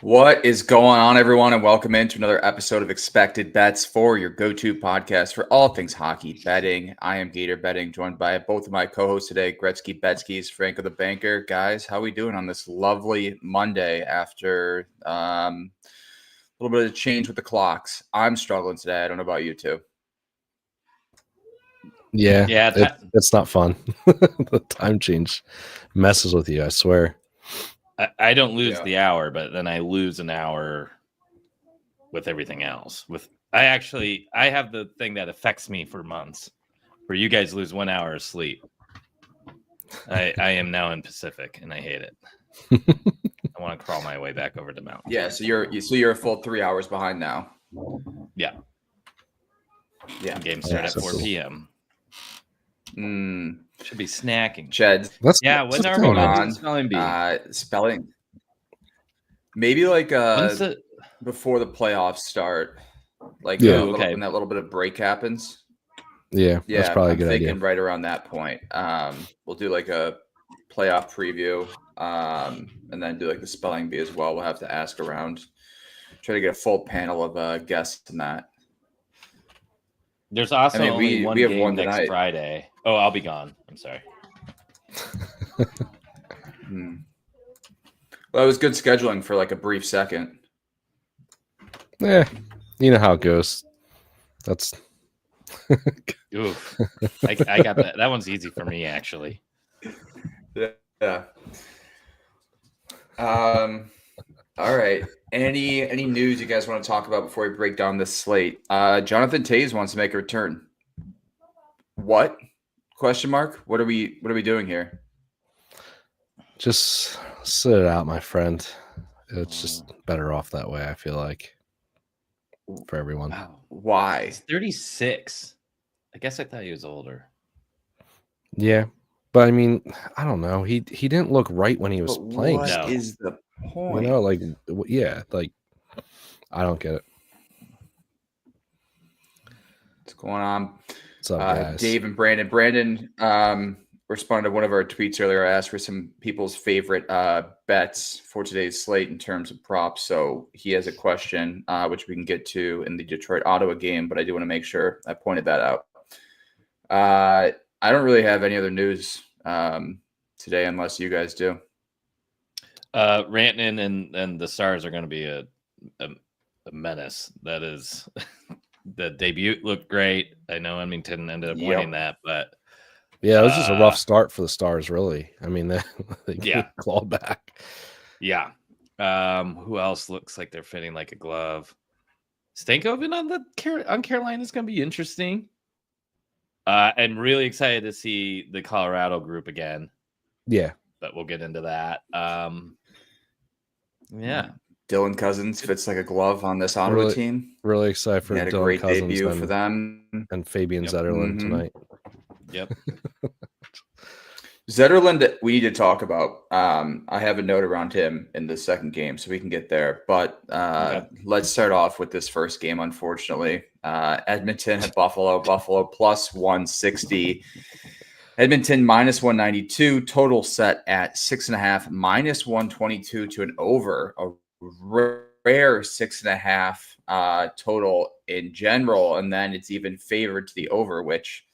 What is going on, everyone, and welcome into another episode of Expected Bets for your go-to podcast for all things hockey betting. I am Gator Betting, joined by both of my co-hosts today, Gretzky Betskis, Franco the Banker. Guys, how are we doing on this lovely Monday after a little bit of change with the clocks? I'm struggling today. I don't know about you two. Yeah, it's not fun. The time change messes with you, I swear. I don't lose the hour, but then I lose an hour with everything else. I have the thing that affects me for months, where you guys lose 1 hour of sleep. I am now in Pacific, and I hate it. I want to crawl my way back over to Mountain. Yeah, so you're a full 3 hours behind now. Yeah. Games start at 4 p.m. Should be snacking. Chad. When are we on spelling bee? Spelling. Maybe like before the playoffs start. Like when that little bit of break happens. Yeah, that's probably a good idea. Right around that point. We'll do like a playoff preview and then do like the spelling bee as well. We'll have to ask around. Try to get a full panel of guests in that. There's also only one game next Friday. Oh, I'll be gone. I'm sorry. Well, it was good scheduling for like a brief second. Yeah, you know how it goes. That's. Oof. I got that. That one's easy for me, actually. Yeah. All right. Any news you guys want to talk about before we break down this slate? Jonathan Toews wants to make a return. What? Question mark? What are we doing here? Just sit it out, my friend. It's just better off that way, I feel like. For everyone. Wow. Why? He's 36. I guess I thought he was older. Yeah. But I mean, I don't know. He didn't look right when he was playing. What is the point? You know, like, yeah, like, I don't get it. What's going on? What's up, guys? Dave and Brandon. Brandon responded to one of our tweets earlier. I asked for some people's favorite bets for today's slate in terms of props. So he has a question, which we can get to in the Detroit-Ottawa game, but I do want to make sure I pointed that out. I don't really have any other news today unless you guys do. Rantanen and the Stars are going to be a menace. That is, the debut looked great. I know Edmonton ended up winning that, but yeah, it was just a rough start for the Stars, really. I mean, they clawed back. Yeah. Who else looks like they're fitting like a glove? Stankoven on Carolina is going to be interesting. I'm really excited to see the Colorado group again. Yeah. But we'll get into that. Yeah. Dylan Cousins fits like a glove on this Ottawa team. Really excited for Dylan Dylan Cousins debut for them. And Fabian Zetterlund tonight. Yep. Zetterlund, we need to talk about. I have a note around him in the second game, so we can get there. But let's start off with this first game, unfortunately. Edmonton at Buffalo. Buffalo plus 160. Edmonton minus 192. Total set at 6.5. Minus 122 to an over. A rare 6.5 total in general. And then it's even favored to the over, which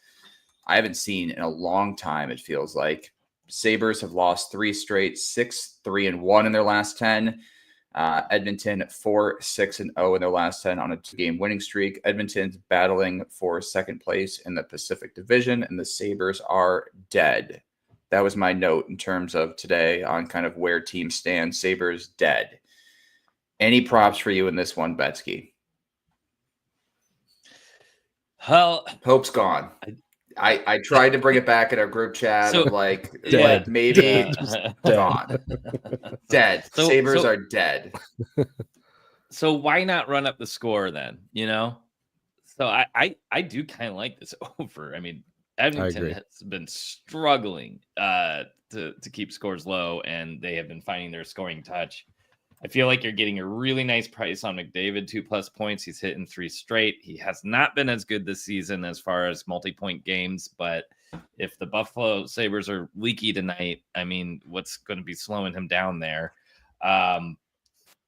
I haven't seen in a long time, it feels like. Sabres have lost 3 straight, 6-3-1 in their last 10. Edmonton 4-6-0 in their last 10 on a 2-game winning streak. Edmonton's battling for second place in the Pacific Division, and the Sabres are dead. That was my note in terms of today on kind of where teams stand. Sabres dead. Any props for you in this one, Betsky? Well, Hope's gone. I tried to bring it back in our group chat. So- Dead. Maybe gone. Dead. Sabres are dead. So why not run up the score then? So I do kind of like this over. I mean, Edmonton has been struggling to keep scores low, and they have been finding their scoring touch. I feel like you're getting a really nice price on McDavid, 2+ points. He's hitting 3 straight. He has not been as good this season as far as multi-point games, but if the Buffalo Sabres are leaky tonight, I mean, what's going to be slowing him down there? And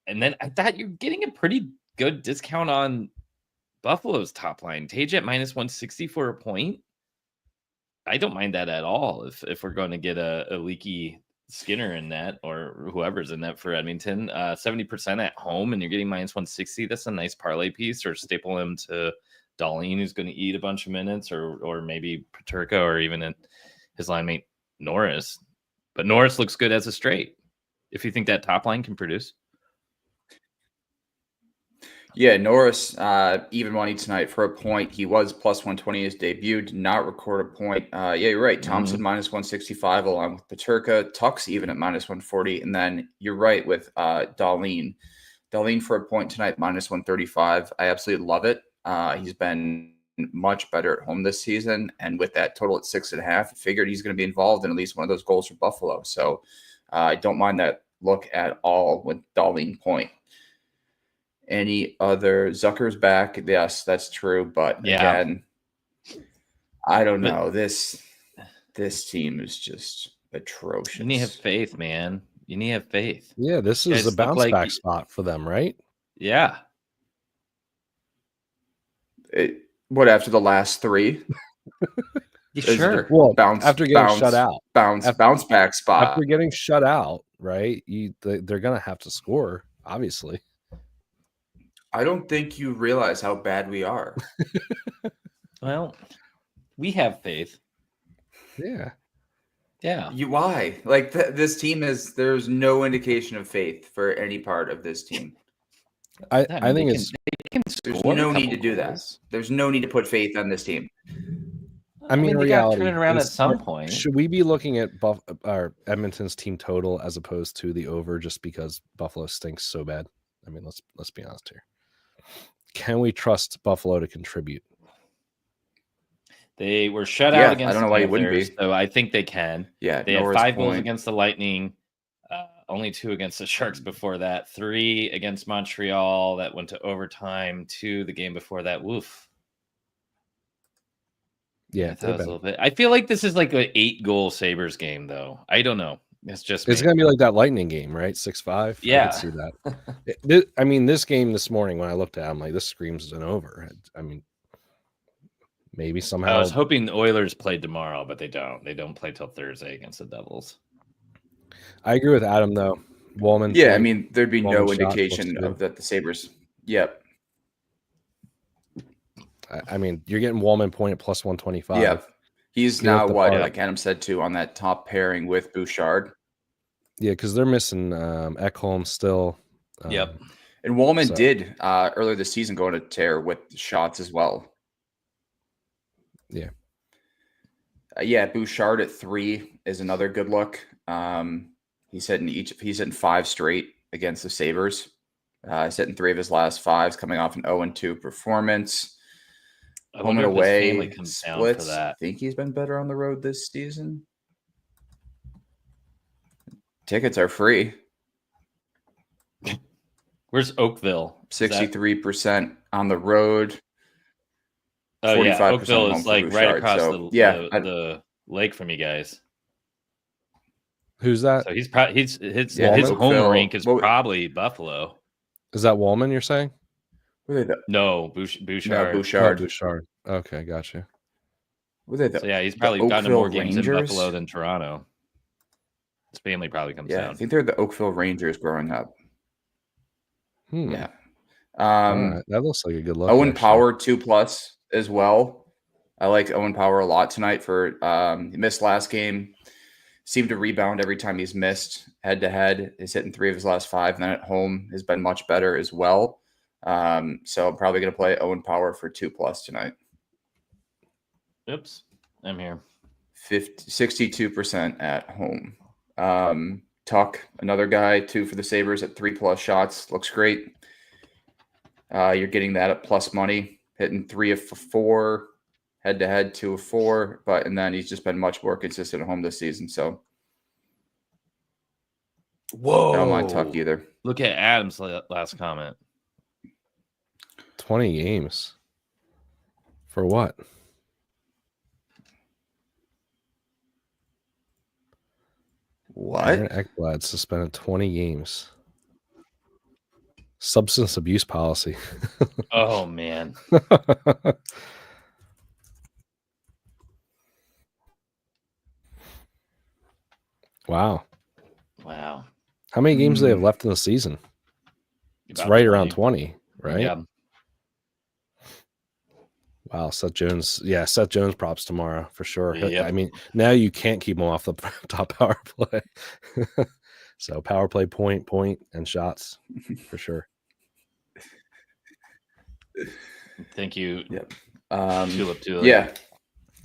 then I thought you're getting a pretty good discount on Buffalo's top line. Tage at -160 for a point. I don't mind that at all if we're going to get a leaky Skinner in that, or whoever's in that for Edmonton. 70% at home, and you're getting -160. That's a nice parlay piece, or staple him to Dahlin, who's going to eat a bunch of minutes, or maybe Peterka, or even his line mate Norris. But Norris looks good as a straight, if you think that top line can produce. Yeah, Norris, even money tonight for a point. He was +120 his debut, did not record a point. Yeah, you're right. Thompson -165 along with Peterka. Tuck's even at -140. And then you're right with Dahlin. Dahlin for a point tonight, -135. I absolutely love it. He's been much better at home this season. And with that total at 6.5, I figured he's going to be involved in at least one of those goals for Buffalo. So I don't mind that look at all with Dahlin point. Any other Zucker's back? Yes, that's true. But again, I don't know. This team is just atrocious. You need to have faith, man. You need to have faith. Yeah, this is a bounce back spot for them, right? Yeah. What after the last 3? Sure. Well, after getting shut out, bounce back spot. After getting shut out, right? They're gonna have to score, obviously. I don't think you realize how bad we are. Well, we have faith. Yeah. Why? Like this team there's no indication of faith for any part of this team. I think there's no need to do that. There's no need to put faith on this team. I mean, in reality, turn it around at some point. Should we be looking at Edmonton's team total as opposed to the over, just because Buffalo stinks so bad? I mean, let's be honest here. Can we trust Buffalo to contribute? They were shut out against I don't know why you wouldn't be. So I think they can. Yeah, they had 5 goals against the Lightning, only 2 against the Sharks before that, 3 against Montreal that went to overtime, 2 the game before that. Woof. Yeah, a little bit. I feel like this is like an 8-goal Sabres game, though. I don't know. It's going to be like that Lightning game, right? 6-5. Yeah, I can see that. I mean, this game this morning when I looked at it, I'm like, this screams an over. I mean, maybe somehow. I was hoping the Oilers played tomorrow, but they don't. They don't play till Thursday against the Devils. I agree with Adam though. Woolman. Yeah, I mean, there'd be no indication of that the Sabres. Yep. I mean, you're getting Woolman point at +125. Yeah. He's now like Adam said too, on that top pairing with Bouchard. Yeah, because they're missing Ekholm still. Yep. And Woolman did earlier this season go on a tear with shots as well. Yeah. Bouchard at 3 is another good look. He's hitting 5 straight against the Sabres. He's hitting 3 of his last 5s, coming off an 0-2 performance. Home and away splits. I think he's been better on the road this season. Tickets are free. Where's Oakville? 63% on the road. Oh yeah, Oakville is like right across the lake from you guys. Who's that? So his home rink is probably Buffalo. Is that Woolman you're saying? No, Bouchard. No, Bouchard. Bouchard. Okay, gotcha. So yeah, he's probably gotten more games in Buffalo than Toronto. His family probably comes down. I think they're the Oakville Rangers growing up. Yeah. All right. That looks like a good look. Owen actually. Power 2+ as well. I like Owen Power a lot tonight for he missed last game. Seemed to rebound every time he's missed head-to-head. He's hitting 3 of his last 5, and then at home has been much better as well. So I'm probably going to play Owen Power for 2+ tonight. Oops, I'm here. 62% at home. Tuck, another guy, 2 for the Sabres at 3+ shots. Looks great. You're getting that at plus money, hitting 3 of 4. Head-to-head, 2 of 4, and then he's just been much more consistent at home this season. So, whoa, I don't mind Tuck either. Look at Adam's last comment. 20 games for what? What? Aaron Ekblad suspended 20 games. Substance abuse policy. Oh man. Wow. How many games do they have left in the season? It's right 20. Around 20, right? Yeah. Wow, Seth Jones. Yeah, Seth Jones props tomorrow for sure. Yep. I mean, now you can't keep him off the top power play. So power play point, and shots for sure. Thank you. Yep. Tulip. Yeah.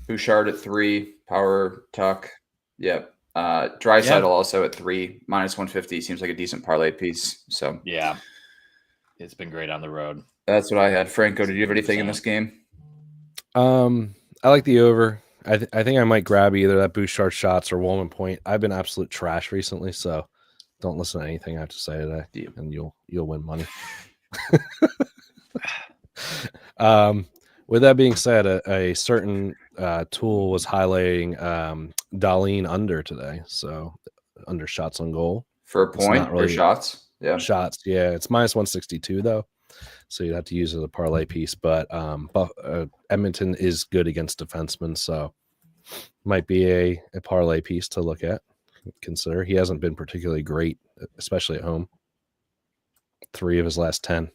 Bouchard at 3, Power, Tuck. Yep. Draisaitl also at 3, -150 seems like a decent parlay piece. So yeah, it's been great on the road. That's what I had. Franco, did you have anything in this game? I like the over. I think I might grab either that Bouchard shots or Woolman point. I've been absolute trash recently, so don't listen to anything I have to say today, and you'll win money. With that being said, a certain tool was highlighting Darlene under today, so under shots on goal for a point or shots. Yeah, shots. Yeah, it's -162 though, so you'd have to use it as a parlay piece. But Edmonton is good against defensemen, so might be a parlay piece to look at. Consider he hasn't been particularly great, especially at home. 3 of his last 10.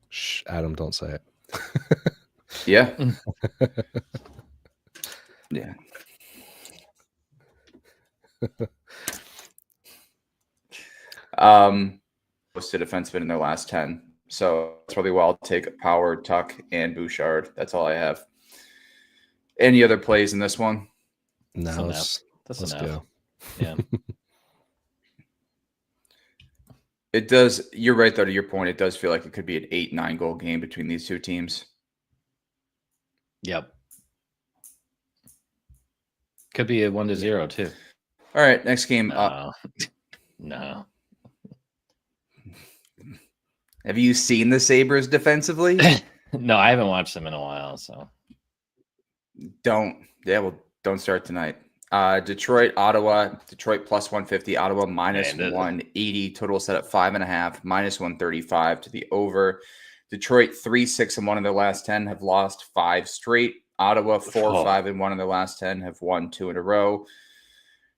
Shh, Adam, don't say it. Yeah. Yeah. Posted defenseman in their last 10. So it's probably why I'll take Power, Tuck, and Bouchard. That's all I have. Any other plays in this one? No, let's go. Yeah. It does. You're right, though, to your point. It does feel like it could be an 8-9 goal game between these two teams. Yep. Could be a 1-0 too. All right, next game. No. Have you seen the Sabres defensively? No, I haven't watched them in a while, so don't start tonight. Detroit, Ottawa. Detroit +150. Ottawa -180. Total set at 5.5. -135 to the over. Detroit 3-6-1 in their last 10, have lost 5 straight. Ottawa 4-5-1 in their last 10, have won 2 in a row.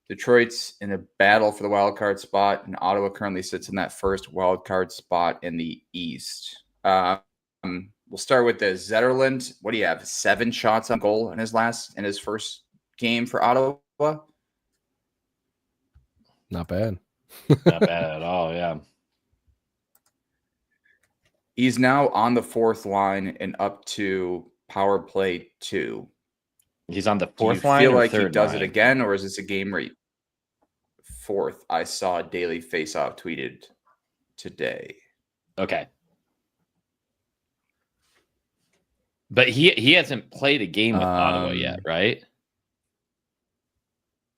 Detroit's in a battle for the wild card spot, and Ottawa currently sits in that first wild card spot in the East. We'll start with the Zetterlund. What do you have? 7 shots on goal in his first game for Ottawa? Not bad. Not bad at all, yeah. He's now on the 4th line and up to power play 2. He's on the 4th line. Do you feel like he third does line? it again, or is this a game where 4th? I saw Daily Faceoff tweeted today. Okay. But he hasn't played a game with Ottawa yet, right?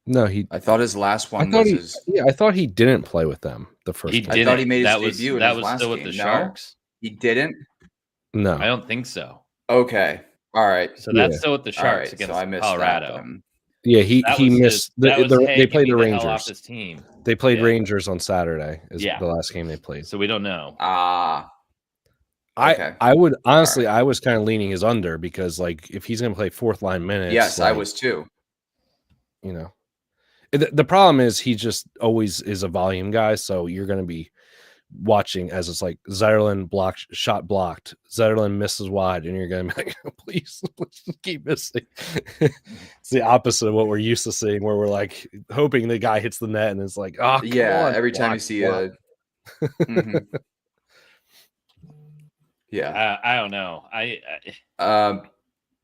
No, I thought his last one was his. Yeah, I thought he didn't play with them the first He time. didn't. I thought he made his that was, debut. That in his was last still game. with the No? Sharks. He didn't. No, I don't think so. Okay. All right. So that's still with the Sharks right, against so I missed Colorado. That, yeah, he missed. They played the hell Rangers. off his team. They played Rangers on Saturday. Is the last game they played. So we don't know. Okay. I would honestly, I was kind of leaning his under because, like, if he's going to play 4th line minutes, yes, like, I was too. You know, The problem is he just always is a volume guy, so you're going to be watching as it's like Zetterlund shot blocked, Zetterlund misses wide, and you're going to be like, please keep missing. It's the opposite of what we're used to seeing, where we're like hoping the guy hits the net, and it's like, oh, yeah, on, every time you see a yeah, I don't know.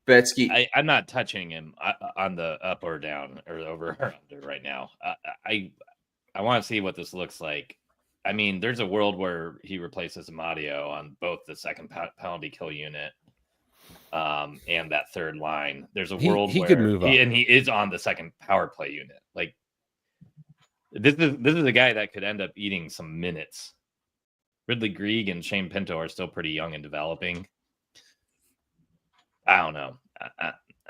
Betsky, I'm not touching him on the up or down or over or under right now. I want to see what this looks like. I mean, there's a world where he replaces Amadio on both the second penalty kill unit and that third line. There's a world he where could move up. And he is on the second power play unit. Like this is a guy that could end up eating some minutes. Ridley Grieg and Shane Pinto are still pretty young and developing. I don't know.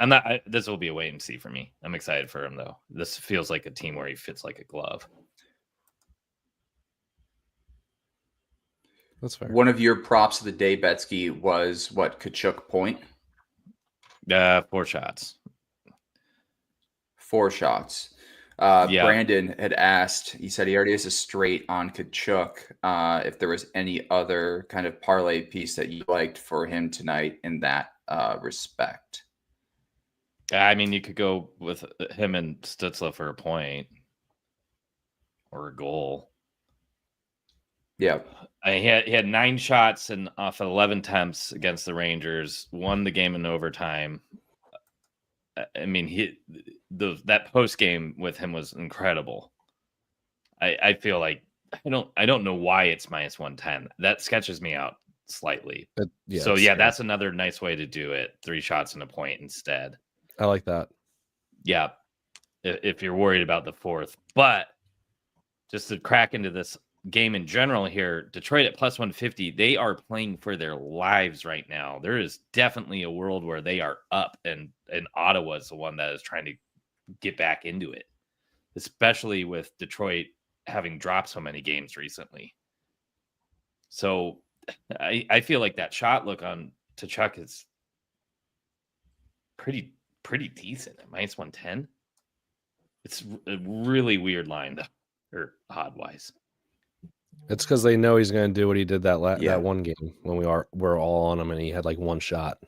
I'm not. This will be a wait and see for me. I'm excited for him though. This feels like a team where he fits like a glove. That's fair. One of your props of the day, Betsky, was what? Kachuk point? 4 shots. 4 shots. Brandon had asked, he said he already has a straight on Kachuk. If there was any other kind of parlay piece that you liked for him tonight in that respect. I mean, you could go with him and Stützle for a point or a goal. Yeah. He had 9 shots and off 11 attempts against the Rangers, won the game in overtime. I mean, that post game with him was incredible. I feel like I don't know why it's -110. That sketches me out slightly. That's another nice way to do it. 3 shots and a point instead. I like that. Yeah, if you're worried about the 4th, but just to crack into this game in general here, Detroit at +150, they are playing for their lives right now. There is definitely a world where they are up, and Ottawa is the one that is trying to get back into it, especially with Detroit having dropped so many games recently. So I feel like that shot look on Tkachuk is pretty decent at -110. It's a really weird line though, or odd wise. It's because they know he's going to do what he did that one game when we're all on him and he had like 1 shot.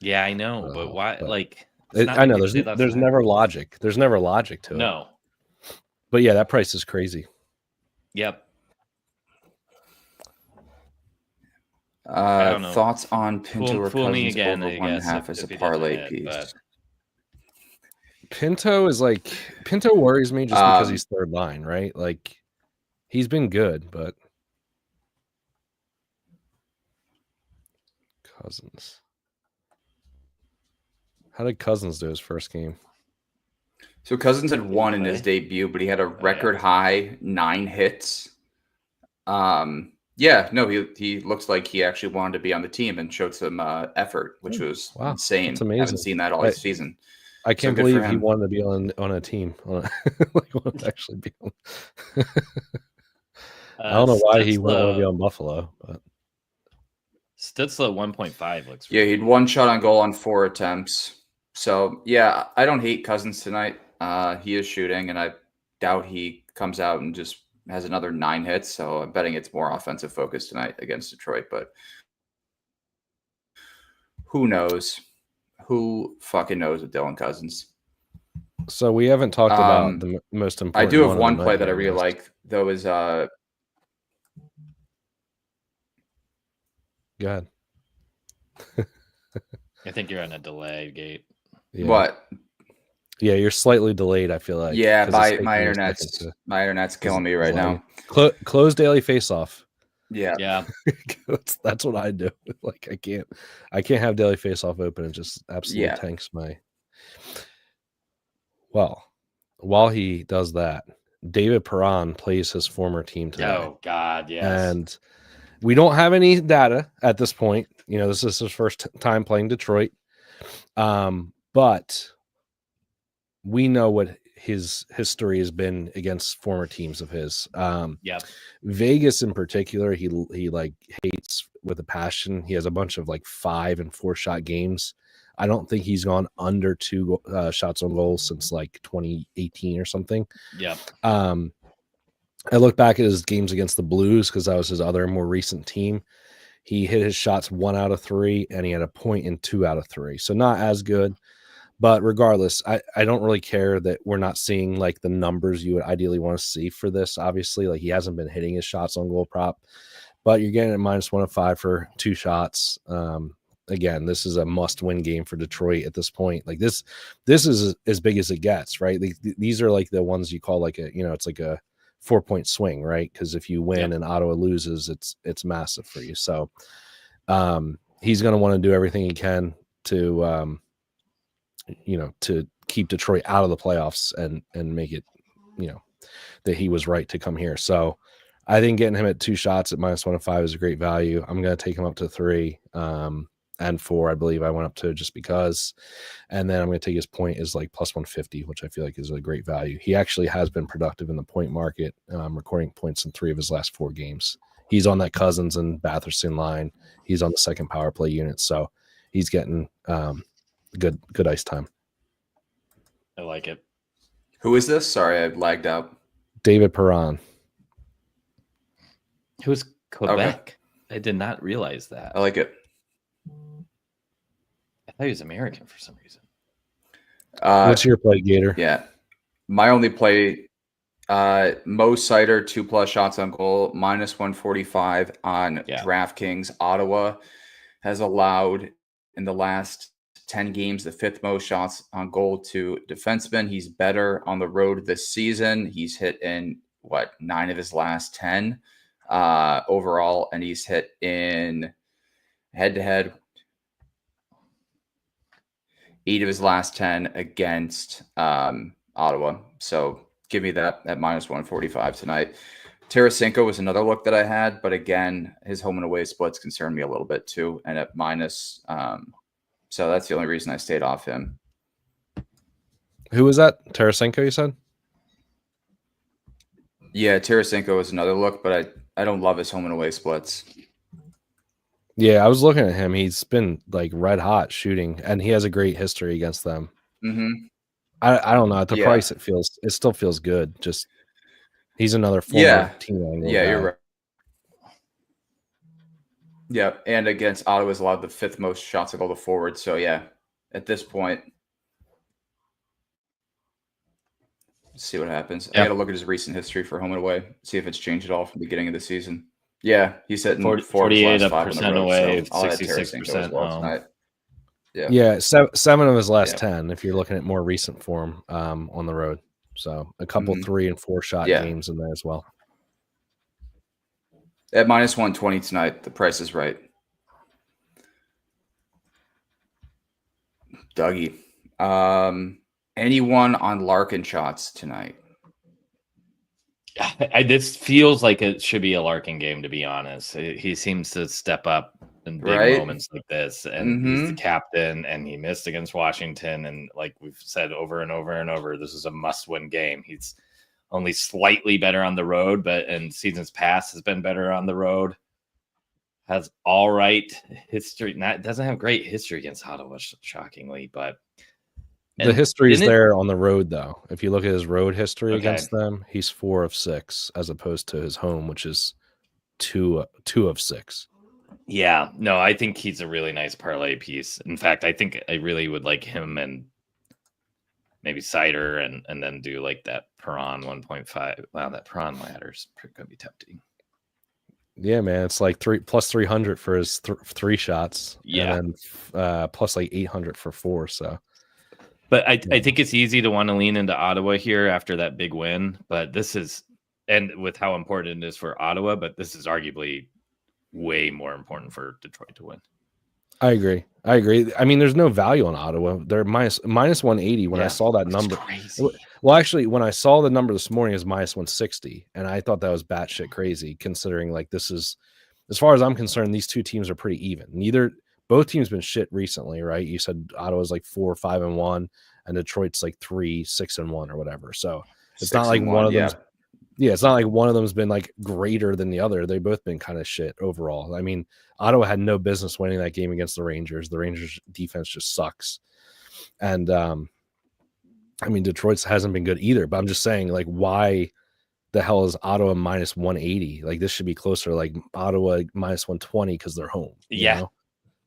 Yeah, I know, but why? I know there's never logic. There's never logic to it. No, but yeah, that price is crazy. Yep. Thoughts on Pinto or Cousins again, over 1.5 as a parlay piece? But... Pinto worries me just because he's third line, right? Like he's been good, but Cousins. How did Cousins do his first game? So Cousins had 1 in his debut, but he had a record high 9 hits. He looks like he actually wanted to be on the team and showed some effort, which was insane. That's amazing. I haven't seen that all this season. I can't believe he wanted to be on a team. Wanted to actually be on. I don't know why he wouldn't want to be on Buffalo, but Stützle 1.5 looks. Yeah, he'd 1 shot on goal on 4 attempts. So yeah, I don't hate Cousins tonight. He is shooting, and I doubt he comes out and just has another 9 hits. So I'm betting it's more offensive focus tonight against Detroit. But who knows? Who fucking knows with Dylan Cousins? So we haven't talked about the most important. I do have one play that I really like, though. Is Go ahead. I think you're on a delay, Gate. Yeah. What? Yeah, you're slightly delayed. I feel like. Yeah, my internet's killing me right now. Close daily face-off. Yeah. That's what I do. Like I can't have daily face-off open. It just absolutely tanks my. Well, while he does that, David Perron plays his former team today. Oh God, yes. And we don't have any data at this point. You know, this is his first time playing Detroit. But we know what his history has been against former teams of his. Vegas in particular, he like hates with a passion. He has a bunch of like 5 and 4 shot games I don't think he's gone under 2 shots on goal since like 2018 or something. Yeah. I look back at his games against the Blues because that was his other more recent team. He hit his shots 1 out of 3, and he had a point in 2 out of 3. So not as good. But regardless, I don't really care that we're not seeing like the numbers you would ideally want to see for this. Obviously, like he hasn't been hitting his shots on goal prop, but you're getting at -105 for 2 shots. Again, this is a must-win game for Detroit at this point. Like this is as big as it gets, right? These are like the ones you call like it's like a 4-point swing, right? Because if you win and Ottawa loses, it's massive for you. So he's going to want to do everything he can to to keep Detroit out of the playoffs and make it, that he was right to come here. So I think getting him at 2 shots at -105 is a great value. I'm going to take him up to 3 and 4. I believe I went up to just because, and then I'm going to take his point is like +150, which I feel like is a great value. He actually has been productive in the point market, recording points in 3 of his last 4 games. He's on that Cousins and Batherson line. He's on the second power play unit. So he's getting, good ice time. I like it. Who is this? Sorry, I lagged out. David Perron. It was Quebec. Okay. I did not realize that. I like it. I thought he was American for some reason. What's your play, Gator? Yeah. My only play, Mo Sider, 2+ shots on goal, -145 on DraftKings. Ottawa has allowed in the last 10 games the 5th most shots on goal to defensemen. He's better on the road this season. He's hit in 9 of his last 10 overall, and he's hit in head-to-head 8 of his last 10 against Ottawa. So give me that at -145 tonight. Tarasenko was another look that I had, but again, his home and away splits concern me a little bit too, and at minus. So that's the only reason I stayed off him. Who was that? Tarasenko, you said? Yeah, Tarasenko was another look, but I don't love his home and away splits. Yeah, I was looking at him. He's been like red hot shooting, and he has a great history against them. Mm-hmm. I don't know. At the price, it still feels good. Just he's another former team angle guy. You're right. Yeah, and against Ottawa's allowed the 5th most shots to go to forward. So yeah, at this point, see what happens. I got to look at his recent history for home and away, see if it's changed at all from the beginning of the season. Yeah, he's hitting 48% away, 66% home. Yeah, 7 of his last 10. If you're looking at more recent form on the road, so a couple 3 and 4 shot games in there as well. At -120 tonight, the price is right. Dougie, anyone on Larkin shots tonight? This feels like it should be a Larkin game, to be honest. He seems to step up in big moments like this, and he's the captain, and he missed against Washington. And like we've said over and over and over, this is a must-win game. He's only slightly better on the road, but in seasons past has been better on the road. Has all right history. Doesn't have great history against Ottawa, shockingly, but the history is there on the road, though. If you look at his road history against them, he's 4 of 6, as opposed to his home, which is 2 of 6. Yeah, no, I think he's a really nice parlay piece. In fact, I think I really would like him and maybe Cider and then do like that Perron 1.5. Wow, that Perron ladder's going to be tempting. Yeah, man, it's like plus 300 for his 3 shots. Yeah, and then plus like 800 for 4. So, but I think it's easy to want to lean into Ottawa here after that big win. But this is, and with how important it is for Ottawa, but this is arguably way more important for Detroit to win. I agree. I mean, there's no value on Ottawa. They're minus 180 when I saw that number. Crazy. Well, actually, when I saw the number this morning, it was minus 160, and I thought that was batshit crazy, considering like this is, as far as I'm concerned, these two teams are pretty even. Both teams been shit recently, right? You said Ottawa's like 4-5-1, and Detroit's like 3-6-1 or whatever. So it's not like one of them. Yeah, it's not like one of them's been like greater than the other. They've both been kind of shit overall. I mean, Ottawa had no business winning that game against the Rangers. The Rangers defense just sucks. And I mean, Detroit's hasn't been good either, but I'm just saying, like, why the hell is Ottawa minus 180? Like, this should be closer, like Ottawa minus 120 because they're home. You know?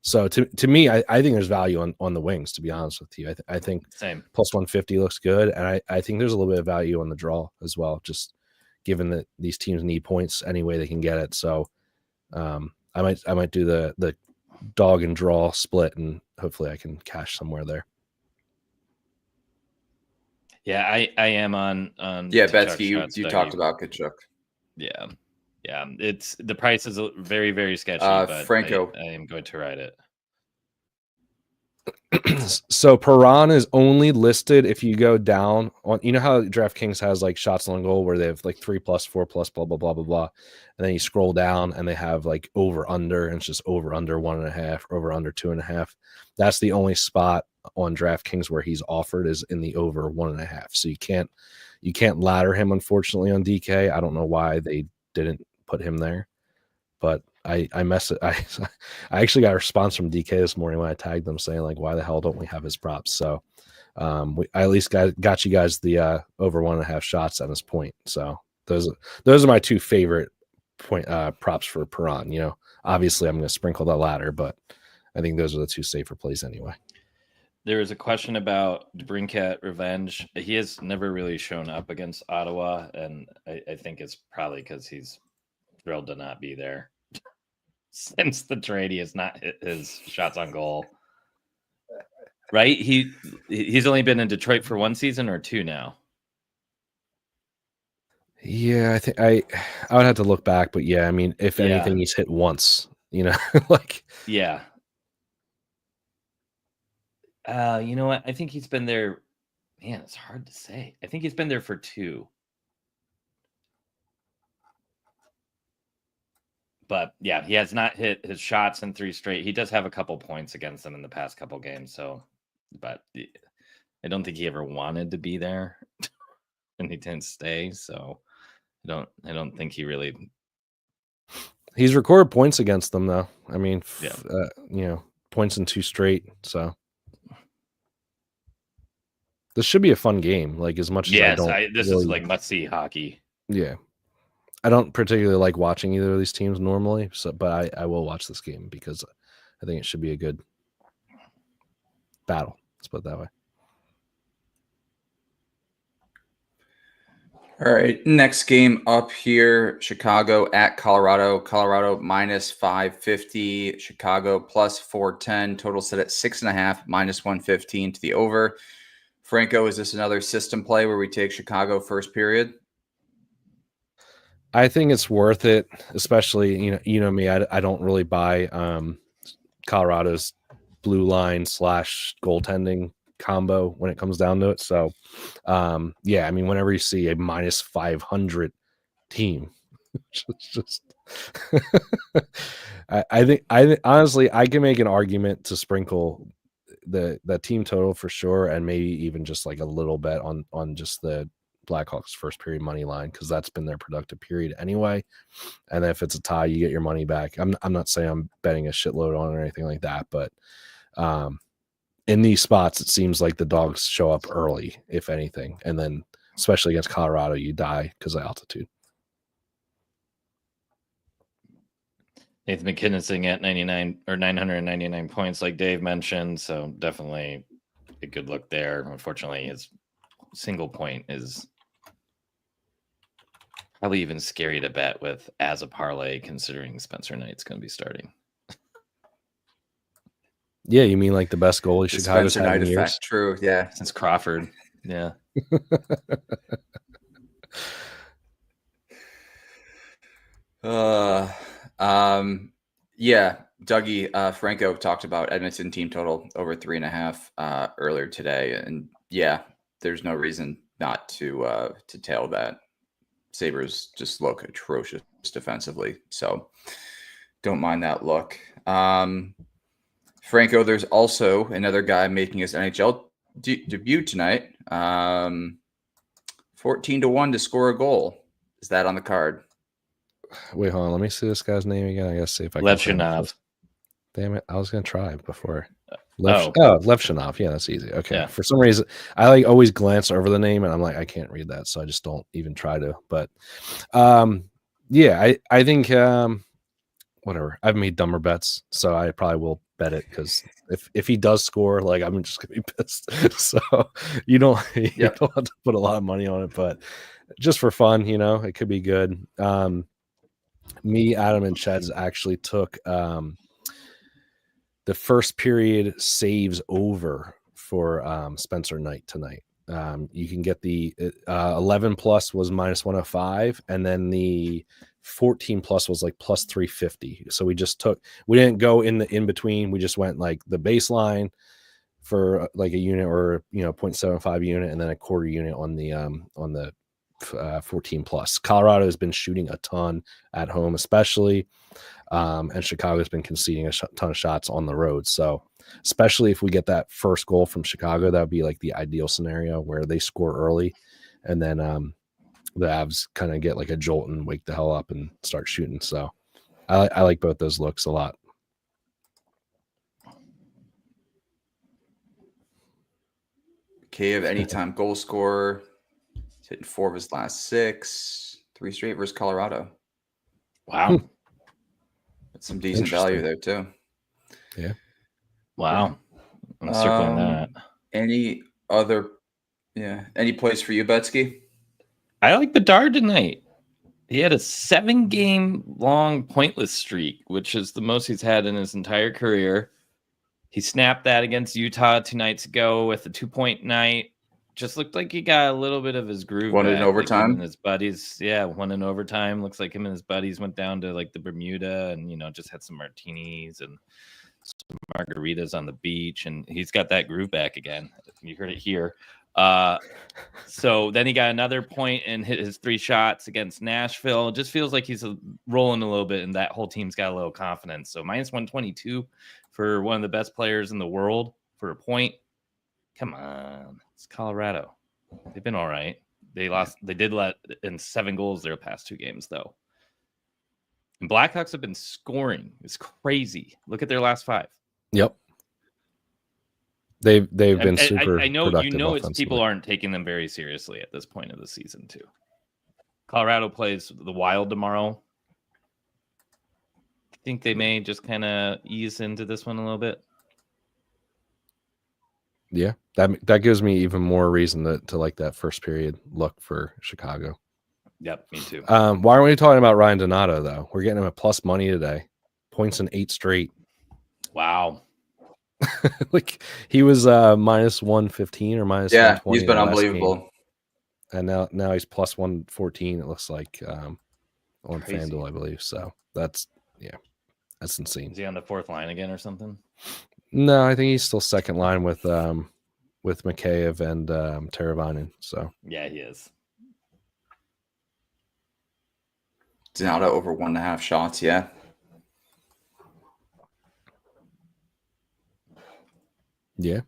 So to me, I think there's value on the Wings, to be honest with you. I think same plus 150 looks good. And I think there's a little bit of value on the draw as well, just given that these teams need points any way they can get it. So I might do the dog and draw split, and hopefully I can cash somewhere there. Yeah, I am on yeah, Betsy, you talked about Tkachuk. Yeah. It's the price is very, very sketchy, but Franco, I am going to ride it. So Perron is only listed if you go down on, you know how DraftKings has like shots on goal where they have like 3+, 4+, blah blah blah blah blah, and then you scroll down and they have like over under, and it's just over under 1.5, over under 2.5. That's the only spot on DraftKings where he's offered is in the over 1.5. So you can't ladder him, unfortunately, on DK. I don't know why they didn't put him there, but I actually got a response from DK this morning when I tagged them saying, like, why the hell don't we have his props? So I at least got you guys the over 1.5 shots at this point. So those are my two favorite props for Perron. You know, obviously I'm going to sprinkle the ladder, but I think those are the two safer plays anyway. There is a question about DeBrincat revenge. He has never really shown up against Ottawa, and I think it's probably because he's thrilled to not be there. Since the trade, he has not hit his shots on goal. Right? He's only been in Detroit for 1 season or 2 now. Yeah, I think I would have to look back, but yeah, I mean, if anything, he's hit once. You know, like yeah. You know what? I think he's been there. Man, it's hard to say. I think he's been there for 2. But yeah, he has not hit his shots in 3 straight. He does have a couple points against them in the past couple games. So, but I don't think he ever wanted to be there, and he didn't stay. So, I don't think he really. He's recorded points against them, though. I mean, you know, points in 2 straight. So this should be a fun game. Like, as much as this is like must see hockey. Yeah. I don't particularly like watching either of these teams normally, but I will watch this game because I think it should be a good battle. Let's put it that way. All right, next game up here, Chicago at Colorado. Colorado minus 550, Chicago plus 410. Total set at 6.5, minus 115 to the over. Franco, is this another system play where we take Chicago first period? I think it's worth it, especially you know me. I don't really buy Colorado's blue line / goaltending combo when it comes down to it. So yeah, I mean, whenever you see a minus 500 team, just I think honestly I can make an argument to sprinkle the team total for sure, and maybe even just like a little bit on just the Blackhawks first period money line, because that's been their productive period anyway. And if it's a tie, you get your money back. I'm not saying I'm betting a shitload on it or anything like that, but in these spots, it seems like the dogs show up early, if anything, and then especially against Colorado, you die because of altitude. Nathan McKinnon sitting at 999 points, like Dave mentioned, so definitely a good look there. Unfortunately, his single point is probably even scary to bet with as a parlay, considering Spencer Knight's going to be starting. Yeah, you mean like the best goalie Chicago's had in years? Effect. True, yeah, since Crawford. Yeah. Yeah, Dougie Franco talked about Edmonton team total over 3.5 earlier today, and yeah, there's no reason not to tail that. Sabres just look atrocious defensively, so don't mind that look. Franco, there's also another guy making his NHL debut tonight. 14-1 to score a goal. Is that on the card? Wait, hold on. Let me see this guy's name again. I gotta see if I can. Levchinov. Damn it! I was gonna try before. Levchinov. Yeah, that's easy. Okay. Yeah. For some reason, I always glance over the name, and I'm like, I can't read that, so I just don't even try to. But, yeah, I think whatever. I've made dumber bets, so I probably will bet it because if he does score, like I'm just gonna be pissed. So you don't have to put a lot of money on it, but just for fun, it could be good. Me, Adam, and Cheds actually took the first period saves over for Spencer Knight tonight. You can get the 11 plus was minus 105, and then the 14 plus was like plus 350. So we didn't go in between. We just went like the baseline for like a unit or 0.75 unit, and then a quarter unit on the 14 plus. Colorado has been shooting a ton at home, especially. And Chicago's been conceding a ton of shots on the road. So especially if we get that first goal from Chicago, that would be like the ideal scenario where they score early and then the Avs kind of get like a jolt and wake the hell up and start shooting. So I like both those looks a lot. Cave, anytime goal scorer. He's hitting 4 of his last 6, 3 straight versus Colorado. Wow. That's some decent value there too. Yeah. Wow. I'm circling that. Any place for you, Betsky? I like Bedard tonight. He had a 7-game long pointless streak, which is the most he's had in his entire career. He snapped that against Utah 2 nights ago with a 2-point night. Just looked like he got a little bit of his groove. Won in overtime. Like him and his buddies, won in overtime. Looks like him and his buddies went down to like the Bermuda and just had some martinis and some margaritas on the beach, and he's got that groove back again. You heard it here. So then he got another point and hit his 3 shots against Nashville. It just feels like he's rolling a little bit, and that whole team's got a little confidence. So minus 122 for one of the best players in the world for a point. Come on, it's Colorado. They've been all right. They did let in 7 goals their past 2 games though. And Blackhawks have been scoring. It's crazy. Look at their last 5. Yep. They've been super. I know productive people aren't taking them very seriously at this point of the season too. Colorado plays the Wild tomorrow. I think they may just kind of ease into this one a little bit. Yeah, that gives me even more reason to like that first period look for Chicago. Yep, me too. Why aren't we talking about Ryan Donato though? We're getting him at plus money today. Points in 8 straight. Wow. Like he was minus 115 or minus 120. He's been unbelievable. And now he's plus 114. It looks like on Crazy. FanDuel, I believe. So that's insane. Is he on the 4th line again or something? No, I think he's still second line with Mikheyev and Teravainen. So yeah, he is. Donato over 1.5 shots. Yeah. Yeah.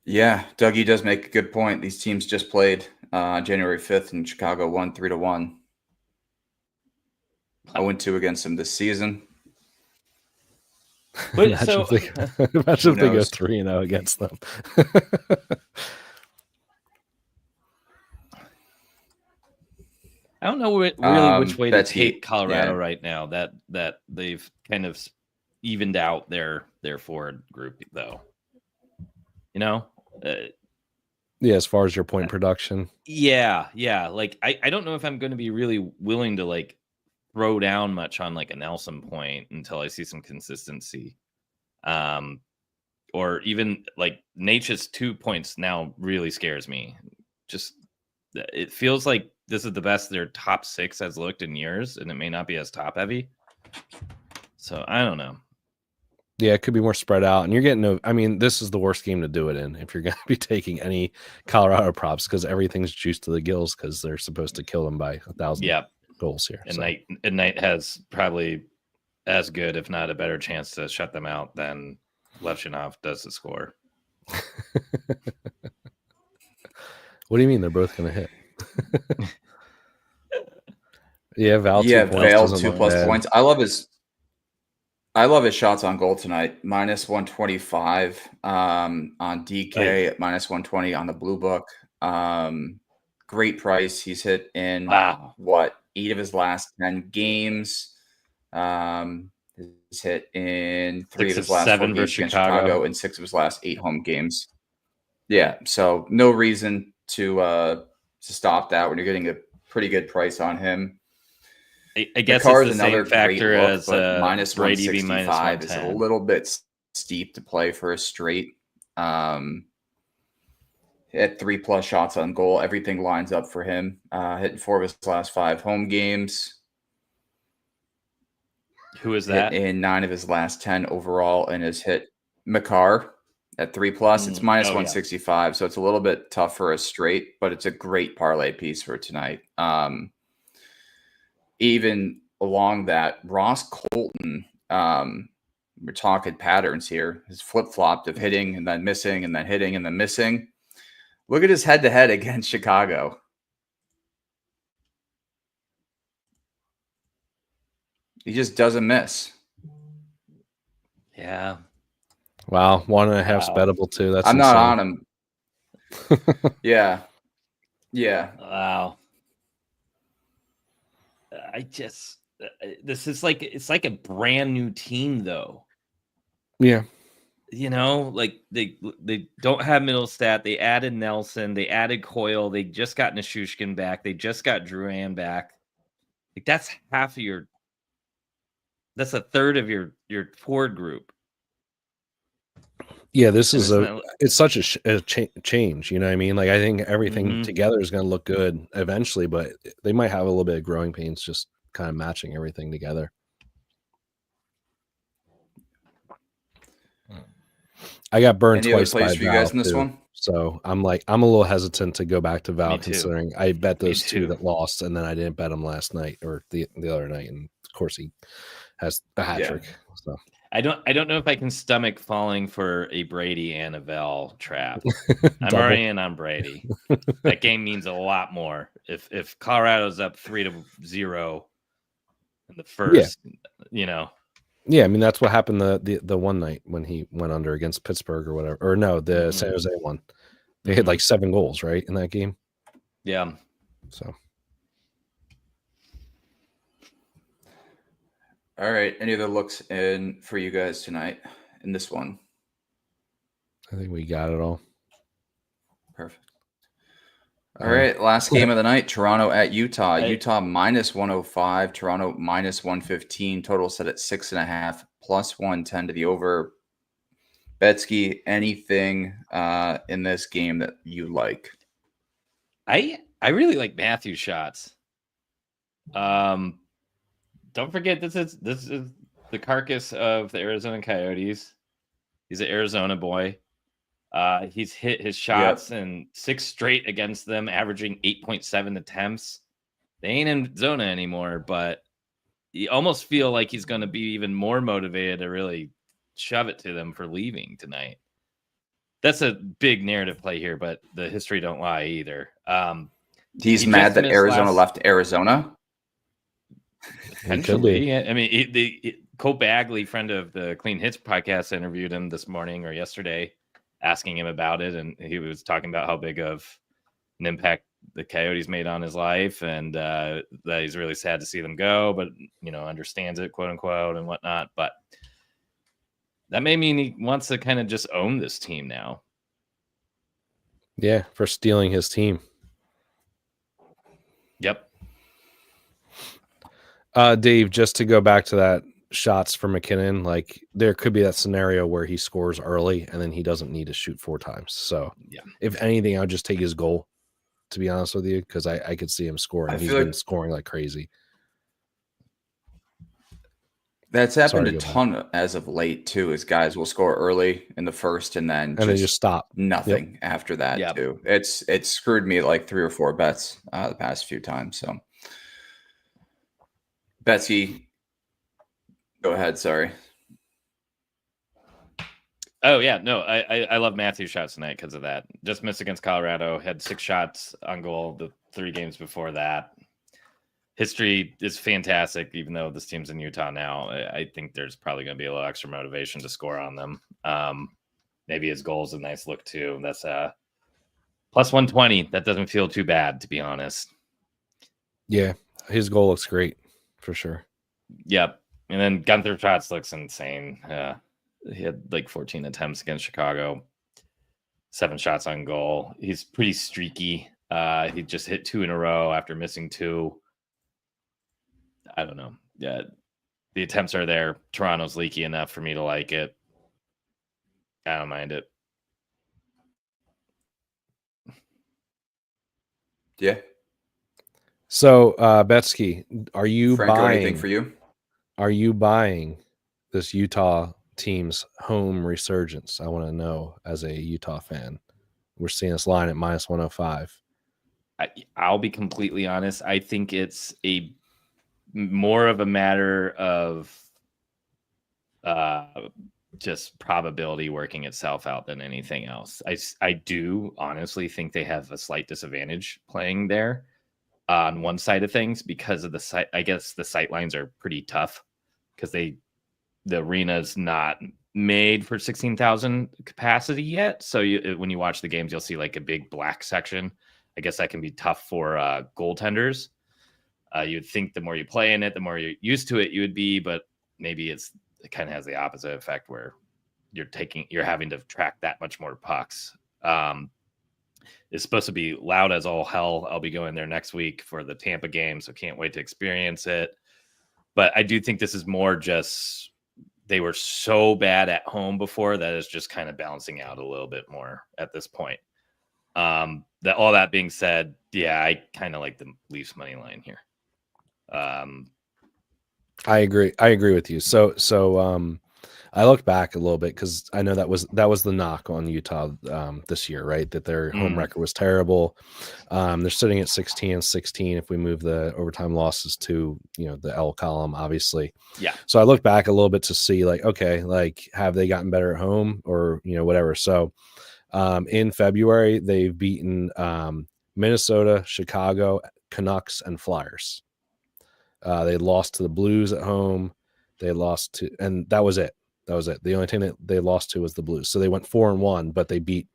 Yeah, Dougie does make a good point. These teams just played January 5th and Chicago won 3-1. 0-2 against them this season. But imagine if they go 3-0 against them. I don't know really which way to take Colorado yeah. right now. That they've kind of evened out their forward group, though. Yeah, as far as your point production. Yeah. Like I don't know if I'm going to be really willing to like throw down much on like a Nelson point until I see some consistency. Or even like Nature's 2 points now really scares me. Just it feels like this is the best their top 6 has looked in years, and it may not be as top heavy. So I don't know. Yeah, it could be more spread out, and you're getting this is the worst game to do it in if you're going to be taking any Colorado props because everything's juiced to the gills because they're supposed to kill them by 1,000 goals here. And Knight has probably as good, if not a better chance to shut them out than Levchinov does to score. What do you mean they're both going to hit? Yeah, Val 2 Yeah, points Vale doesn't 2 look plus bad. points. I love his shots on goal tonight. Minus 125 on DK, at minus 120 on the Blue Book. Great price. He's hit in 8 of his last 10 games. He's hit in 3 of his last 4 games against Chicago and 6 of his last 8 home games. Yeah, so no reason to stop that when you're getting a pretty good price on him. I guess Carr it's the same factor as minus Brady 165 minus is a little bit steep to play for a straight. At 3+ shots on goal, everything lines up for him. Hitting 4 of his last 5 home games. Who is that? Hit in 9 of his last 10 overall, and has hit McCarr at 3+. It's minus 165, so it's a little bit tough for a straight, but it's a great parlay piece for tonight. Even along that, Ross Colton, we're talking patterns here, has flip-flopped of hitting and then missing and then hitting and then missing. Look at his head-to-head against Chicago. He just doesn't miss. Yeah. Wow, 1.5's bettable too. That's I'm insane. not on him. Yeah. Wow. This is like, it's like a brand new team though. Yeah. You know, like they don't have Middlestat. They added Nelson. They added Coyle. They just got Nishushkin back. They just got Drouin back. Like that's that's a third of your forward group. Yeah, it's such a change. You know what I mean? Like I think everything together is going to look good eventually, but they might have a little bit of growing pains just kind of matching everything together. I got burned twice by for you guys in this too, one, so I'm a little hesitant to go back to Val considering I bet those two that lost, and then I didn't bet him last night or the other night, and of course he has a hat trick. So I don't know if I can stomach falling for a Brady and a Val trap. I'm already in on Brady. That game means a lot more. If Colorado's up 3-0 in the first, you know. Yeah, I mean that's what happened the one night when he went under against Pittsburgh or whatever. Or no, the San Jose one. They hit like 7 goals, right, in that game. Yeah. So. All right. Any other looks in for you guys tonight in this one? I think we got it all. Perfect. All right. Last game of the night, Toronto at Utah. Utah minus 105, Toronto minus 115. Total set at 6.5, plus 110 to the over. Betsky, anything in this game that you like? I really like Matthew's shots. Don't forget this is the carcass of the Arizona Coyotes. He's an Arizona boy. He's hit his shots in 6 straight against them, averaging 8.7 attempts. They ain't in Zona anymore, but you almost feel like he's going to be even more motivated to really shove it to them for leaving tonight. That's a big narrative play here, but the history don't lie either. He's mad that Arizona left Arizona? Potentially. I mean, Cole Bagley, friend of the Clean Hits podcast, interviewed him this morning or yesterday, asking him about it, and he was talking about how big of an impact the Coyotes made on his life, and that he's really sad to see them go, but understands it, quote unquote, and whatnot. But that may mean he wants to kind of just own this team now. Yeah, for stealing his team. Yep. Dave, just to go back to that shots for McKinnon, like there could be that scenario where he scores early and then he doesn't need to shoot 4 times. So if anything, I would just take his goal, to be honest with you, because I could see him scoring. He's been scoring like crazy. That's happened a ton as of late too, is guys will score early in the first and then they just stop. Nothing after that too. It's screwed me like 3 or 4 bets the past few times. So Betsy, go ahead. Sorry. Oh yeah, no, I love Matthew's shots tonight because of that. Just missed against Colorado, had 6 shots on goal the 3 games before that. History is fantastic, even though this team's in Utah now. I think there's probably going to be a little extra motivation to score on them. Maybe his goal's a nice look too. That's plus 120. That doesn't feel too bad, to be honest. Yeah, his goal looks great for sure. Yep. And then Gunther shots looks insane. He had like 14 attempts against Chicago, 7 shots on goal. He's pretty streaky. He just hit 2 in a row after missing 2. I don't know. Yeah, the attempts are there. Toronto's leaky enough for me to like it. I don't mind it. Yeah. So, Betsky, are you Franco, buying anything for you? Are you buying this Utah team's home resurgence? I want to know as a Utah fan. We're seeing this line at minus 105. I'll be completely honest. I think it's more of a matter of just probability working itself out than anything else. I do honestly think they have a slight disadvantage playing there on one side of things because of the site. I guess the sight lines are pretty tough because the arena's not made for 16,000 capacity yet. So when you watch the games, you'll see like a big black section. I guess that can be tough for goaltenders. You'd think the more you play in it, the more you're used to it, you would be, but maybe it kind of has the opposite effect where you're having to track that much more pucks. It's supposed to be loud as all hell. I'll be going there next week for the Tampa game, so can't wait to experience it. But I do think this is more just they were so bad at home before that it's just kind of balancing out a little bit more at this point. That all that being said, yeah, I kind of like the Leafs money line here. I agree with you. So I look back a little bit because I know that was the knock on Utah this year, right? That their home record was terrible. They're sitting at 16-16 if we move the overtime losses to the L column, obviously. Yeah. So I look back a little bit to see have they gotten better at home or whatever. So in February they've beaten Minnesota, Chicago, Canucks, and Flyers. They lost to the Blues at home. They lost to, and that was it. The only team that they lost to was the Blues. So they went 4-1, but they beat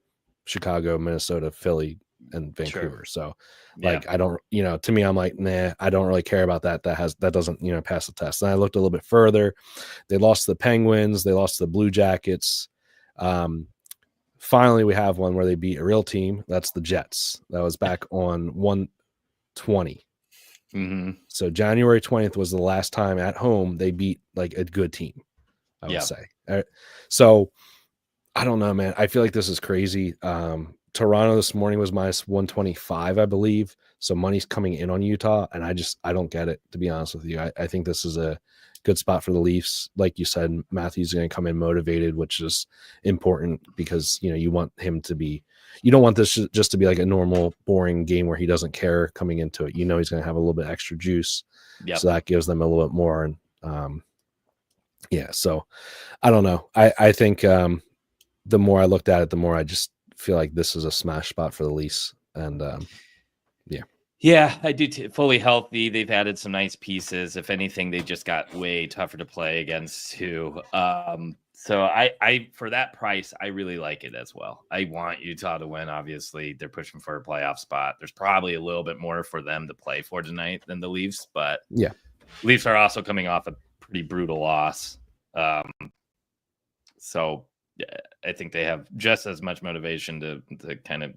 Chicago, Minnesota, Philly, and Vancouver. Sure. So I don't, to me, I'm like, nah, I don't really care about that. That doesn't, pass the test. And I looked a little bit further. They lost to the Penguins. They lost to the Blue Jackets. Finally, we have one where they beat a real team. That's the Jets. That was back on 120. Mm-hmm. So January 20th was the last time at home they beat like a good team, I would say. So I don't know, man. I feel like this is crazy. Toronto this morning was minus 125, I believe. So money's coming in on Utah, and I don't get it, to be honest with you. I think this is a good spot for the Leafs. Like you said, Matthew's going to come in motivated, which is important because, you want him to be, you don't want this just to be like a normal, boring game where he doesn't care coming into it. He's going to have a little bit extra juice. Yep. So that gives them a little bit more. And so I don't know. I think the more I looked at it, the more I just feel like this is a smash spot for the Leafs. And Yeah, I do. Fully healthy. They've added some nice pieces. If anything, they just got way tougher to play against too. So I for that price, I really like it as well. I want Utah to win. Obviously, they're pushing for a playoff spot. There's probably a little bit more for them to play for tonight than the Leafs, but yeah, Leafs are also coming off a pretty brutal loss. So I think they have just as much motivation to kind of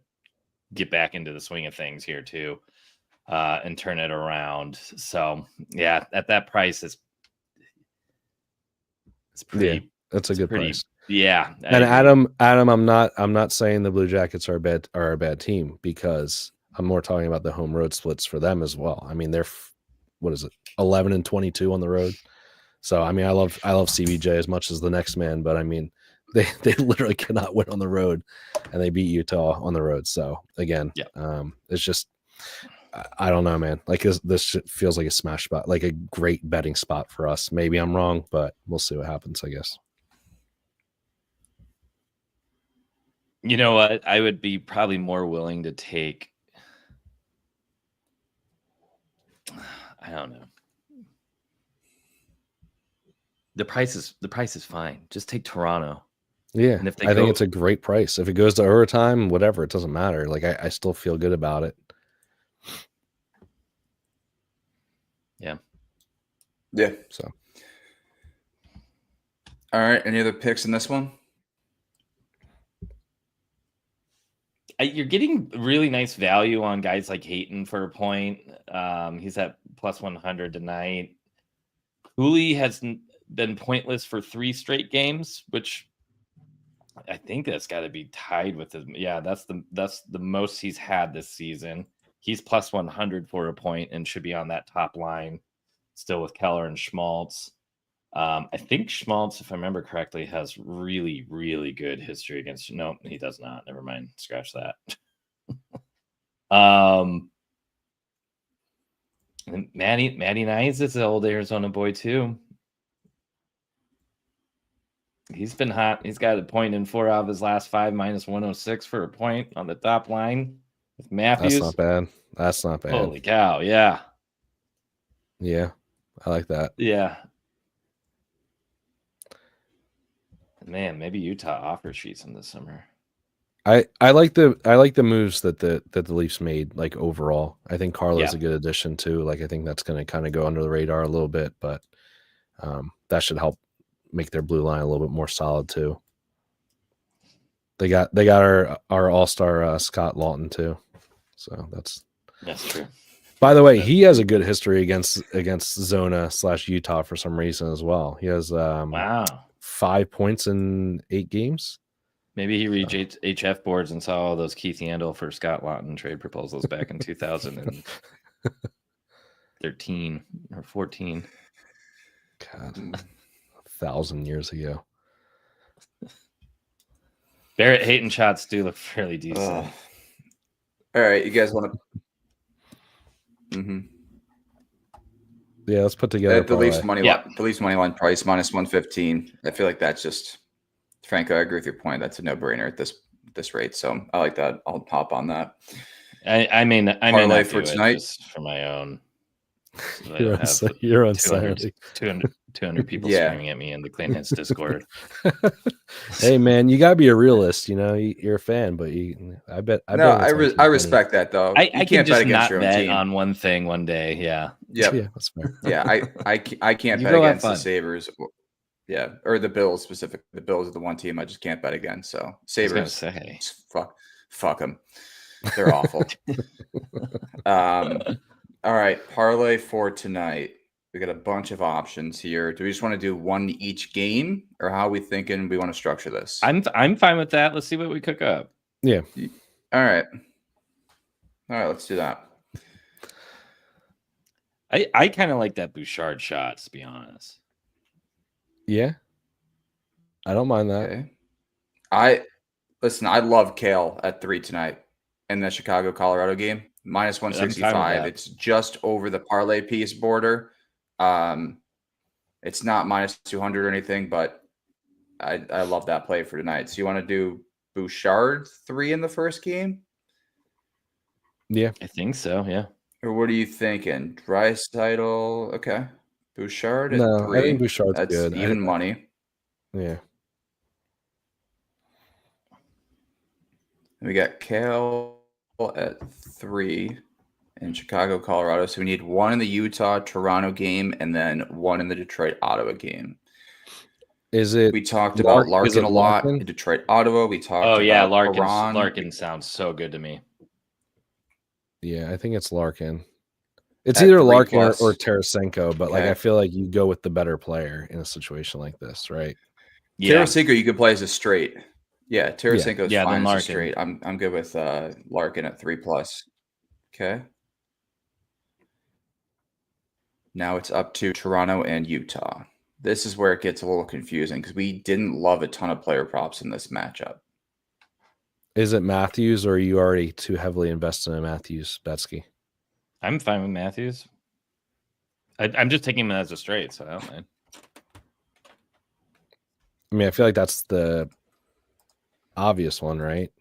get back into the swing of things here too. And turn it around. So yeah, at that price it's pretty. Yeah, that's a good price. Yeah. And Adam, I'm not saying the Blue Jackets are a bad team because I'm more talking about the home road splits for them as well. I mean, they're 11-22 on the road. So I mean, I love CBJ as much as the next man, but I mean, they literally cannot win on the road, and they beat Utah on the road. So again, it's just. I don't know, man. Like this feels like a smash spot, like a great betting spot for us. Maybe I'm wrong, but we'll see what happens, I guess. You know what? I would be probably more willing to take. I don't know. The price is fine. Just take Toronto. Yeah, and if they I think it's a great price. If it goes to overtime, whatever, it doesn't matter. Like I still feel good about it. Yeah. Yeah. So. All right. Any other picks in this one? You're getting really nice value on guys like Hayton for a point. He's at plus 100 tonight. Hooley has been pointless for 3 straight games, which I think that's got to be tied with his. Yeah, that's the most he's had this season. He's plus 100 for a point and should be on that top line still with Keller and Schmaltz. I think Schmaltz, if I remember correctly, has really, really good history against. No, he does not. Never mind. Scratch that. And Matty Nice is an old Arizona boy too. He's been hot. He's got a point in 4 out of his last 5, minus 106 for a point on the top line with Matthews. That's not bad. Holy cow! Yeah. Yeah, I like that. Yeah. Man, maybe Utah offer sheets in the summer. I like the moves that the Leafs made, like overall. I think Carlo's a good addition too. Like I think that's going to kind of go under the radar a little bit, but that should help make their blue line a little bit more solid too. They got our all-star Scott Lawton too, so that's true. By the way, he has a good history against Zona / Utah for some reason as well. He has 5 points in 8 games. Maybe he read HF boards and saw all those Keith Yandel for Scott Lawton trade proposals back in 2013 or 14. God, 1,000 years ago. Barrett Hayton shots do look fairly decent. All right, you guys want to? Mm-hmm. Yeah, let's put together the Leafs money line price minus 115. I feel like that's just. Franco, I agree with your point. That's a no-brainer at this rate. So I like that. I'll hop on that. I may not for tonight just for my own. So you're on Saturday. 200 people screaming at me in the Clean Hits Discord. Hey man, you gotta be a realist. You know, you're a fan, but I respect that though. I can just not bet on one thing one day. Yeah. Yeah, that's fair. Yeah, I can't bet against the Sabres. Yeah, or the Bills specifically. The Bills are the one team I just can't bet against. So Sabres, fuck them. They're awful. All right, parlay for tonight. We got a bunch of options here. Do we just want to do one each game, or how are we thinking we want to structure this? I'm fine with that. Let's see what we cook up. Yeah. All right. Let's do that. I kind of like that Bouchard shot, to be honest. Yeah, I don't mind that. Okay. I love Kale at 3 tonight in the Chicago-Colorado game. Minus 165. It's just over the parlay piece border. It's not minus 200 or anything, but I love that play for tonight. So you want to do Bouchard 3 in the first game? Yeah, I think so. Yeah. Or what are you thinking? Draisaitl? Okay. Bouchard at 3. I think Bouchard's good. Even money. Yeah. We got Kale at 3 in Chicago, Colorado. So we need 1 in the Utah-Toronto game and then 1 in the Detroit-Ottawa game. We talked about Larkin a lot in Detroit-Ottawa. We talked about Larkin sounds so good to me. Yeah, I think it's Larkin. It's either Larkin or Tarasenko, but I feel like you go with the better player in a situation like this, right? Yeah. Tarasenko you could play as a straight. Yeah, Tarasenko's fine as a straight. I'm good with Larkin at 3+. Okay. Now it's up to Toronto and Utah. This is where it gets a little confusing because we didn't love a ton of player props in this matchup. Is it Matthews, or are you already too heavily invested in Matthews, Betsky? I'm fine with Matthews. I'm just taking him as a straight, so I don't mind. I mean, I feel like that's the obvious one, right?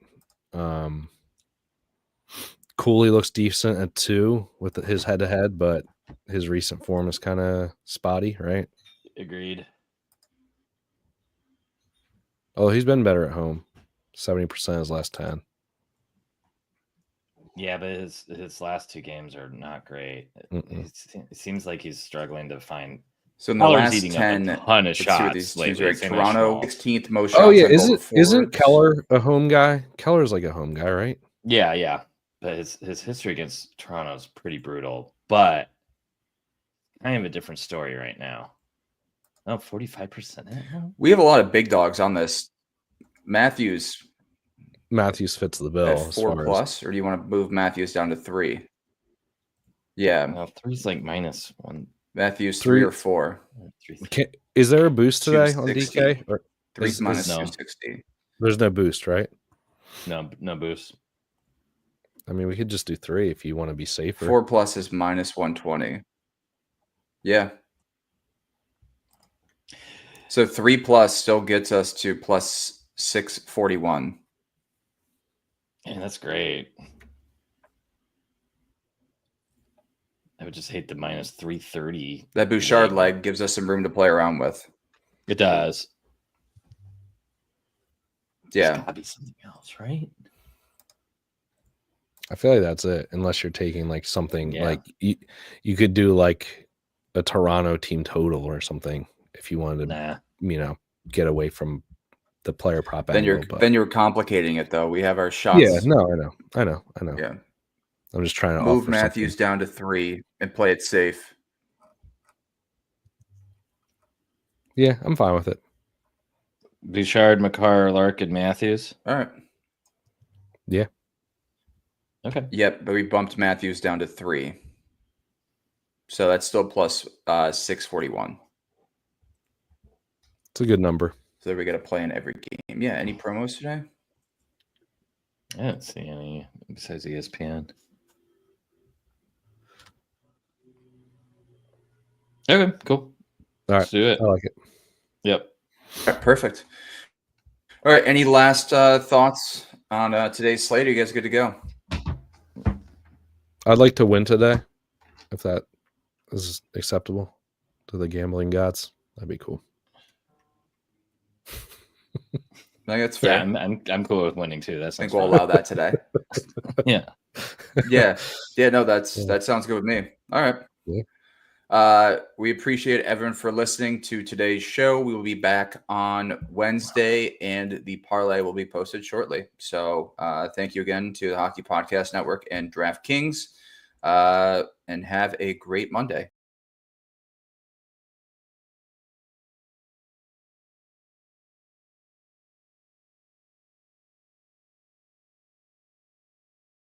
Cooley looks decent at 2 with his head-to-head, but his recent form is kind of spotty, right? Agreed. Oh, he's been better at home. 70% his last 10. Yeah, but his last 2 games are not great. It seems like he's struggling to find. So in the Keller's last eating 10, up a ton of let's see shots what these teams lately. are like. Toronto, 16th most shots. Oh yeah, on goal isn't Keller a home guy? Keller's like a home guy, right? Yeah. But his history against Toronto is pretty brutal. But kind of a different story right now. Oh, 45%. We have a lot of big dogs on this. Matthews fits the bill. at 4+, or do you want to move Matthews down to 3? Yeah. Well, 3's like -1. Matthews 3 or 4. 3. Is there a boost today on 260. DK? Or 3's minus no. 260. There's no boost, right? No boost. I mean, we could just do 3 if you want to be safer. 4+ is minus 120. Yeah. So 3+ still gets us to plus 641. Yeah, that's great. I would just hate the minus 330. That Bouchard leg gives us some room to play around with. It does. Yeah. There's gotta be something else, right? I feel like that's it, unless you're taking like something like you could do like a Toronto team total or something if you wanted to, get away from the player prop. Then you're complicating it though. We have our shots. Yeah, no, I know. Yeah. I'm just trying to move offer Matthews something down to 3 and play it safe. Yeah, I'm fine with it. Bouchard, McCarr, Larkin, Matthews. All right. Yeah. Okay. Yep, but we bumped Matthews down to 3. So that's still plus 641. It's a good number. So we got to play in every game. Yeah, any promos today? I don't see any besides ESPN. Okay, cool. All right. Let's do it. I like it. Yep. All right, perfect. All right, any last thoughts on today's slate? Are you guys good to go? I'd like to win today, if that is acceptable to the gambling gods. That'd be cool. I think that's fair. Yeah, I'm cool with winning too. I think we'll allow that today. Yeah. No, that sounds good with me. All right. Yeah. We appreciate everyone for listening to today's show. We will be back on Wednesday, and the parlay will be posted shortly. So thank you again to the Hockey Podcast Network and DraftKings, and have a great Monday.